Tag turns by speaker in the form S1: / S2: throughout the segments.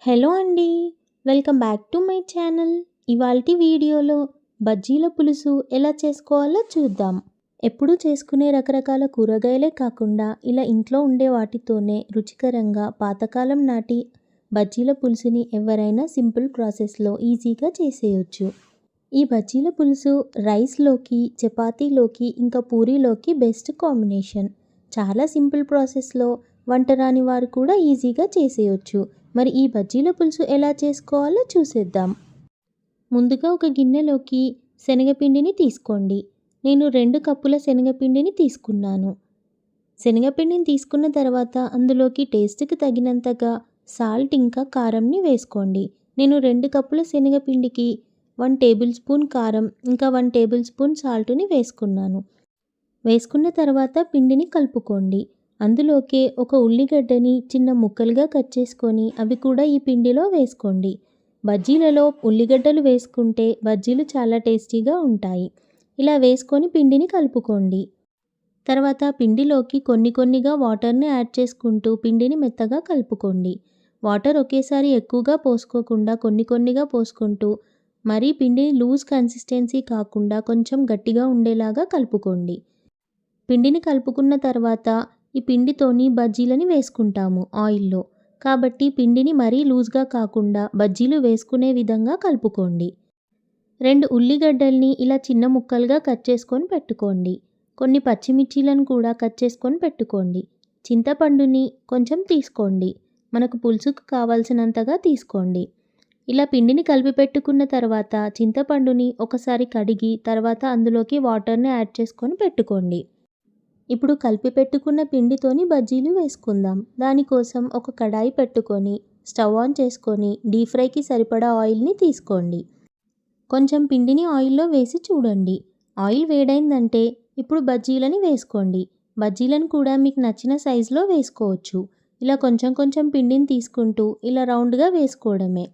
S1: Hello అండి. Welcome back to my channel. ఇవాల్టి వీడియోలో బజ్జీల పులుసు ఎలా చేసుకోవాలో చూద్దాం. ఎప్పుడూ చేసుకునే రకరకాల కూరగాయలే కాకుండా ఇలా ఇంట్లో ఉండే వాటితోనే రుచికరంగా పాతకాలం నాటి బజ్జీల పులుసుని ఎవరైనా సింపుల్ ప్రాసెస్లో ఈజీగా చేసేయొచ్చు. ఈ బజ్జీల పులుసు రైస్లోకి, చపాతీలోకి ఇంకా పూరీలోకి బెస్ట్ కాంబినేషన్. చాలా సింపుల్ ప్రాసెస్లో వంట రాని వారు కూడా ఈజీగా చేసేయొచ్చు. మరి ఈ బజ్జీల పులుసు ఎలా చేసుకోవాలో చూసేద్దాం. ముందుగా ఒక గిన్నెలోకి శనగపిండిని తీసుకోండి. నేను 2 కప్పుల శనగపిండిని తీసుకున్నాను. శనగపిండిని తీసుకున్న తర్వాత అందులోకి టేస్ట్కి తగినంతగా సాల్ట్ ఇంకా కారంని వేసుకోండి. నేను 2 కప్పుల శనగపిండికి 1 టేబుల్ స్పూన్ కారం ఇంకా 1 టేబుల్ స్పూన్ సాల్ట్ని వేసుకున్నాను. వేసుకున్న తర్వాత పిండిని కలుపుకోండి. అందులోకే ఒక ఉల్లిగడ్డని చిన్న ముక్కలుగా కట్ చేసుకొని అవి కూడా ఈ పిండిలో వేసుకోండి. బజ్జీలలో ఉల్లిగడ్డలు వేసుకుంటే బజ్జీలు చాలా టేస్టీగా ఉంటాయి. ఇలా వేసుకొని పిండిని కలుపుకోండి. తర్వాత పిండిలోకి కొన్నిగా వాటర్ని యాడ్ చేసుకుంటూ పిండిని మెత్తగా కలుపుకోండి. వాటర్ ఒకేసారి ఎక్కువగా పోసుకోకుండా కొన్నిగా పోసుకుంటూ మరీ పిండిని లూజ్ కన్సిస్టెన్సీ కాకుండా కొంచెం గట్టిగా ఉండేలాగా కలుపుకోండి. పిండిని కలుపుకున్న తర్వాత ఈ పిండితోని బజ్జీలని వేసుకుంటాము ఆయిల్లో. కాబట్టి పిండిని మరీ లూజ్గా కాకుండా బజ్జీలు వేసుకునే విధంగా కలుపుకోండి. 2 ఉల్లిగడ్డల్ని ఇలా చిన్న ముక్కలుగా కట్ చేసుకొని పెట్టుకోండి. కొన్ని పచ్చిమిర్చీలను కూడా కట్ చేసుకొని పెట్టుకోండి. చింతపండుని కొంచెం తీసుకోండి. మనకు పులుసుకు కావాల్సినంతగా తీసుకోండి. ఇలా పిండిని కలిపి పెట్టుకున్న తర్వాత చింతపండుని ఒకసారి కడిగి తర్వాత అందులోకి వాటర్ని యాడ్ చేసుకొని పెట్టుకోండి. ఇప్పుడు కలిపి పెట్టుకున్న పిండితోని బజ్జీలు వేసుకుందాం. దానికోసం ఒక కడాయి పెట్టుకొని స్టవ్ ఆన్ చేసుకొని డీప్ ఫ్రైకి సరిపడా ఆయిల్ని తీసుకోండి. కొంచెం పిండిని ఆయిల్లో వేసి చూడండి. ఆయిల్ వేడైందంటే ఇప్పుడు బజ్జీలని వేసుకోండి. బజ్జీలను కూడా మీకు నచ్చిన సైజులో వేసుకోవచ్చు. ఇలా కొంచెం పిండిని తీసుకుంటూ ఇలా రౌండ్గా వేసుకోవడమే.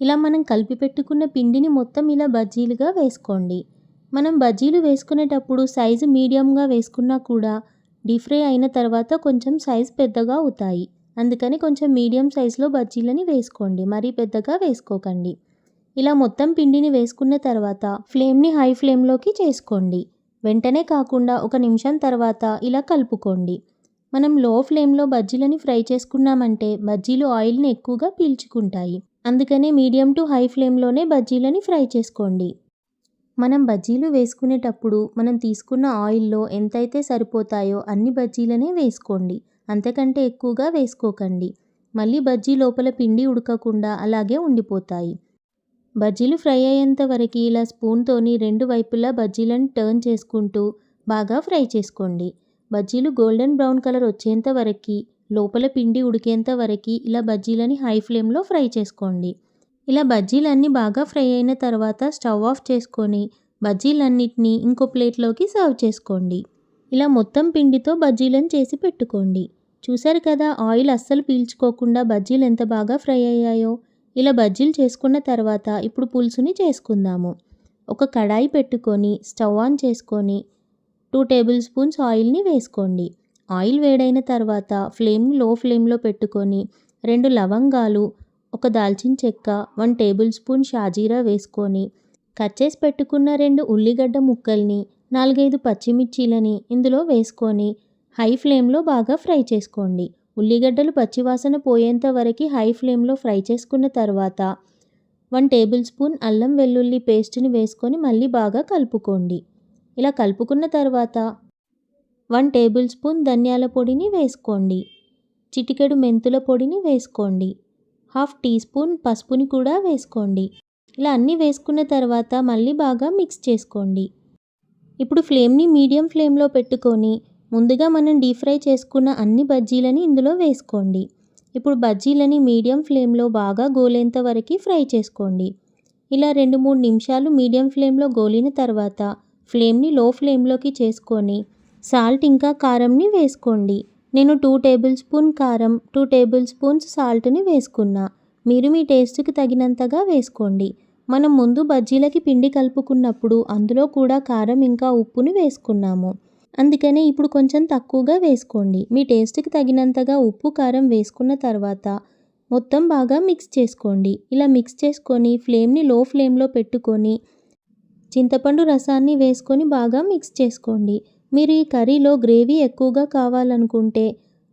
S1: ఇలా మనం కలిపి పెట్టుకున్న పిండిని మొత్తం ఇలా బజ్జీలుగా వేసుకోండి. మనం బజ్జీలు వేసుకునేటప్పుడు సైజు మీడియంగా వేసుకున్నా కూడా డీప్ ఫ్రై అయిన తర్వాత కొంచెం సైజు పెద్దగా అవుతాయి. అందుకని కొంచెం మీడియం సైజులో బజ్జీలని వేసుకోండి. మరీ పెద్దగా వేసుకోకండి. ఇలా మొత్తం పిండిని వేసుకున్న తర్వాత ఫ్లేమ్ని హై ఫ్లేమ్లోకి చేసుకోండి. వెంటనే కాకుండా 1 నిమిషం తర్వాత ఇలా కలుపుకోండి. మనం లో ఫ్లేమ్లో బజ్జీలని ఫ్రై చేసుకున్నామంటే బజ్జీలు ఆయిల్ని ఎక్కువగా పీల్చుకుంటాయి. అందుకనే మీడియం టు హై ఫ్లేమ్లోనే బజ్జీలని ఫ్రై చేసుకోండి. మనం బజ్జీలు వేసుకునేటప్పుడు మనం తీసుకున్న ఆయిల్లో ఎంతైతే సరిపోతాయో అన్ని బజ్జీలనే వేసుకోండి. అంతకంటే ఎక్కువగా వేసుకోకండి. మళ్ళీ బజ్జీ లోపల పిండి ఉడకకుండా అలాగే ఉండిపోతాయి. బజ్జీలు ఫ్రై అయ్యేంత వరకు ఇలా స్పూన్తోని 2 వైపులా బజ్జీలను టర్న్ చేసుకుంటూ బాగా ఫ్రై చేసుకోండి. బజ్జీలు గోల్డెన్ బ్రౌన్ కలర్ వచ్చేంత వరకు లోపల పిండి ఉడికేంత వరకు ఇలా బజ్జీలని హై ఫ్లేమ్లో ఫ్రై చేసుకోండి. ఇలా బజ్జీలన్నీ బాగా ఫ్రై అయిన తర్వాత స్టవ్ ఆఫ్ చేసుకొని బజ్జీలన్నిటినీ ఇంకో ప్లేట్లోకి సర్వ్ చేసుకోండి. ఇలా మొత్తం పిండితో బజ్జీలను చేసి పెట్టుకోండి. చూసారు కదా ఆయిల్ అస్సలు పీల్చుకోకుండా బజ్జీలు ఎంత బాగా ఫ్రై అయ్యాయో. ఇలా బజ్జీలు చేసుకున్న తర్వాత ఇప్పుడు పులుసుని చేసుకుందాము. ఒక కడాయి పెట్టుకొని స్టవ్ ఆన్ చేసుకొని 2 టేబుల్ స్పూన్స్ ఆయిల్ని వేసుకోండి. ఆయిల్ వేడైన తర్వాత ఫ్లేమ్ని లో ఫ్లేమ్లో పెట్టుకొని 2 లవంగాలు, ఒక దాల్చిన చెక్క, 1 టేబుల్ స్పూన్ షాజీరా వేసుకొని కట్ చేసి పెట్టుకున్న 2 ఉల్లిగడ్డ ముక్కల్ని, 4-5 పచ్చిమిర్చీలని ఇందులో వేసుకొని హై ఫ్లేమ్లో బాగా ఫ్రై చేసుకోండి. ఉల్లిగడ్డలు పచ్చివాసన పోయేంత వరకు హై ఫ్లేమ్లో ఫ్రై చేసుకున్న తర్వాత 1 టేబుల్ స్పూన్ అల్లం వెల్లుల్లి పేస్ట్ని వేసుకొని మళ్ళీ బాగా కలుపుకోండి. ఇలా కలుపుకున్న తర్వాత 1 టేబుల్ స్పూన్ ధనియాల పొడిని వేసుకోండి. చిటికెడు మెంతుల పొడిని వేసుకోండి. 1/2 టీ స్పూన్ పసుపుని కూడా వేసుకోండి. ఇలా అన్నీ వేసుకున్న తర్వాత మళ్ళీ బాగా మిక్స్ చేసుకోండి. ఇప్పుడు ఫ్లేమ్ని మీడియం ఫ్లేమ్లో పెట్టుకొని ముందుగా మనం డీప్ ఫ్రై చేసుకున్న అన్ని బజ్జీలని ఇందులో వేసుకోండి. ఇప్పుడు బజ్జీలని మీడియం ఫ్లేమ్లో బాగా గోలేంత వరకు ఫ్రై చేసుకోండి. ఇలా 2-3 నిమిషాలు మీడియం ఫ్లేమ్లో గోలిన తర్వాత ఫ్లేమ్ని లో ఫ్లేమ్లోకి చేసుకొని సాల్ట్ ఇంకా కారంని వేసుకోండి. నేను 2 టేబుల్ స్పూన్ కారం, 2 టేబుల్ స్పూన్స్ సాల్ట్ని వేసుకున్నా. మీరు మీ టేస్ట్కి తగినంతగా వేసుకోండి. మనం ముందు బజ్జీలకి పిండి కలుపుకున్నప్పుడు అందులో కూడా కారం ఇంకా ఉప్పుని వేసుకున్నాము. అందుకనే ఇప్పుడు కొంచెం తక్కువగా వేసుకోండి. మీ టేస్ట్కి తగినంతగా ఉప్పు, కారం వేసుకున్న తర్వాత మొత్తం బాగా మిక్స్ చేసుకోండి. ఇలా మిక్స్ చేసుకొని ఫ్లేమ్ని లో ఫ్లేమ్లో పెట్టుకొని చింతపండు రసాన్ని వేసుకొని బాగా మిక్స్ చేసుకోండి. మీరు ఈ కర్రీలో గ్రేవీ ఎక్కువగా కావాలనుకుంటే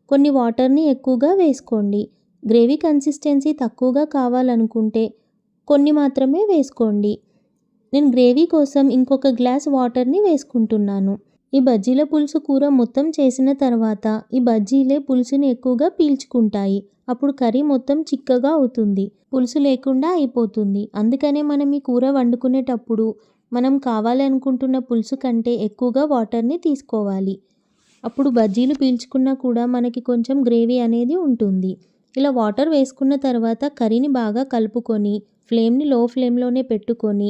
S1: కొన్ని వాటర్ని ఎక్కువగా వేసుకోండి. గ్రేవీ కన్సిస్టెన్సీ తక్కువగా కావాలనుకుంటే కొన్ని మాత్రమే వేసుకోండి. నేను గ్రేవీ కోసం ఇంకొక గ్లాస్ వాటర్ని వేసుకుంటున్నాను. ఈ బజ్జీల పులుసు కూర మొత్తం చేసిన తర్వాత ఈ బజ్జీలే పులుసుని ఎక్కువగా పీల్చుకుంటాయి. అప్పుడు కర్రీ మొత్తం చిక్కగా అవుతుంది, పులుసు లేకుండా అయిపోతుంది. అందుకనే మనం ఈ కూర వండుకునేటప్పుడు మనం కావాలి అనుకుంటున్న పులుసు కంటే ఎక్కువగా వాటర్ని తీసుకోవాలి. అప్పుడు బజ్జీలు పీల్చుకున్నా కూడా మనకి కొంచెం గ్రేవీ అనేది ఉంటుంది. ఇలా వాటర్ వేసుకున్న తర్వాత కర్రీని బాగా కలుపుకొని ఫ్లేమ్ని లో ఫ్లేమ్లోనే పెట్టుకొని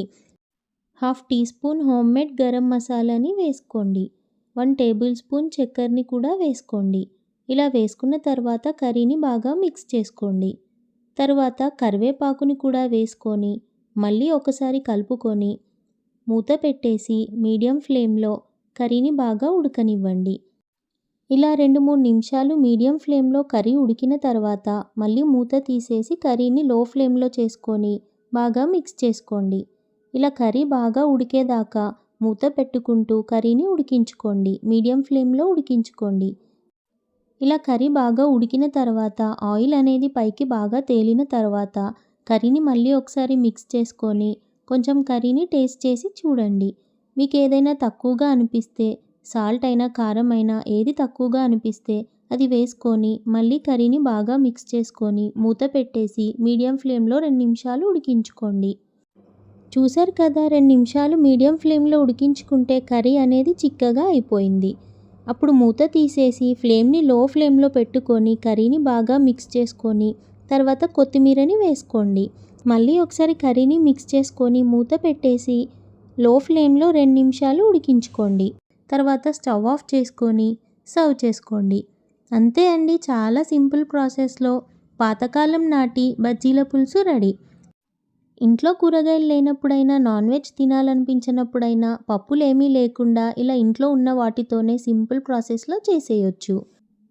S1: 1/2 టీ స్పూన్ హోమ్మేడ్ గరం మసాలాని వేసుకోండి. 1 టేబుల్ స్పూన్ చక్కెరని కూడా వేసుకోండి. ఇలా వేసుకున్న తర్వాత కర్రీని బాగా మిక్స్ చేసుకోండి. తర్వాత కరివేపాకుని కూడా వేసుకొని మళ్ళీ ఒకసారి కలుపుకొని మూత పెట్టేసి మీడియం ఫ్లేమ్లో కర్రీని బాగా ఉడకనివ్వండి. ఇలా 2-3 నిమిషాలు మీడియం ఫ్లేమ్లో కర్రీ ఉడికిన తర్వాత మళ్ళీ మూత తీసేసి కర్రీని లో ఫ్లేమ్లో చేసుకొని బాగా మిక్స్ చేసుకోండి. ఇలా కర్రీ బాగా ఉడికేదాకా మూత పెట్టుకుంటూ కర్రీని ఉడికించుకోండి. మీడియం ఫ్లేమ్లో ఉడికించుకోండి. ఇలా కర్రీ బాగా ఉడికిన తర్వాత ఆయిల్ అనేది పైకి బాగా తేలిన తర్వాత కర్రీని మళ్ళీ ఒకసారి మిక్స్ చేసుకొని కొంచెం కర్రీని టేస్ట్ చేసి చూడండి. మీకు ఏదైనా తక్కువగా అనిపిస్తే సాల్ట్ అయినా కారం అయినా ఏది తక్కువగా అనిపిస్తే అది వేసుకొని మళ్ళీ కర్రీని బాగా మిక్స్ చేసుకొని మూత పెట్టేసి మీడియం ఫ్లేమ్లో 2 నిమిషాలు ఉడికించుకోండి. చూసారు కదా, 2 నిమిషాలు మీడియం ఫ్లేమ్లో ఉడికించుకుంటే కర్రీ అనేది చిక్కగా అయిపోయింది. అప్పుడు మూత తీసేసి ఫ్లేమ్ని లో ఫ్లేమ్లో పెట్టుకొని కర్రీని బాగా మిక్స్ చేసుకొని తర్వాత కొత్తిమీరని వేసుకోండి. మళ్ళీ ఒకసారి కర్రీని మిక్స్ చేసుకొని మూత పెట్టేసి లో ఫ్లేమ్లో 2 నిమిషాలు ఉడికించుకోండి. తర్వాత స్టవ్ ఆఫ్ చేసుకొని సర్వ్ చేసుకోండి. అంతే అండి, చాలా సింపుల్ ప్రాసెస్లో పాతకాలం నాటి బజ్జీల పులుసు రెడీ. ఇంట్లో కూరగాయలు లేనప్పుడైనా నాన్ వెజ్ తినాలనిపించినప్పుడైనా పప్పులేమీ లేకుండా ఇలా ఇంట్లో ఉన్న వాటితోనే సింపుల్ ప్రాసెస్లో చేసేయొచ్చు.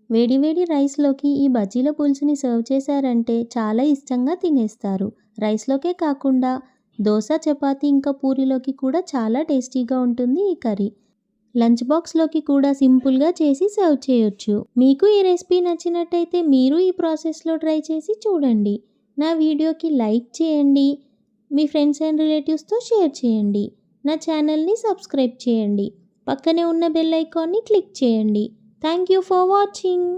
S1: వేడివేడి రైస్లోకి ఈ బజ్జీల పులుసుని సర్వ్ చేశారంటే చాలా ఇష్టంగా తినేస్తారు. రైస్లోకే కాకుండా దోశ, చపాతీ ఇంకా పూరీలోకి కూడా చాలా టేస్టీగా ఉంటుంది ఈ కర్రీ. లంచ్ బాక్స్లోకి కూడా సింపుల్గా చేసి సర్వ్ చేయొచ్చు. మీకు ఈ రెసిపీ నచ్చినట్టయితే మీరు ఈ ప్రాసెస్లో ట్రై చేసి చూడండి. నా వీడియోకి లైక్ చేయండి, మీ ఫ్రెండ్స్ అండ్ రిలేటివ్స్తో షేర్ చేయండి. నా ఛానల్ని సబ్స్క్రైబ్ చేయండి. పక్కనే ఉన్న బెల్ ఐకాన్ని క్లిక్ చేయండి. Thank you for watching.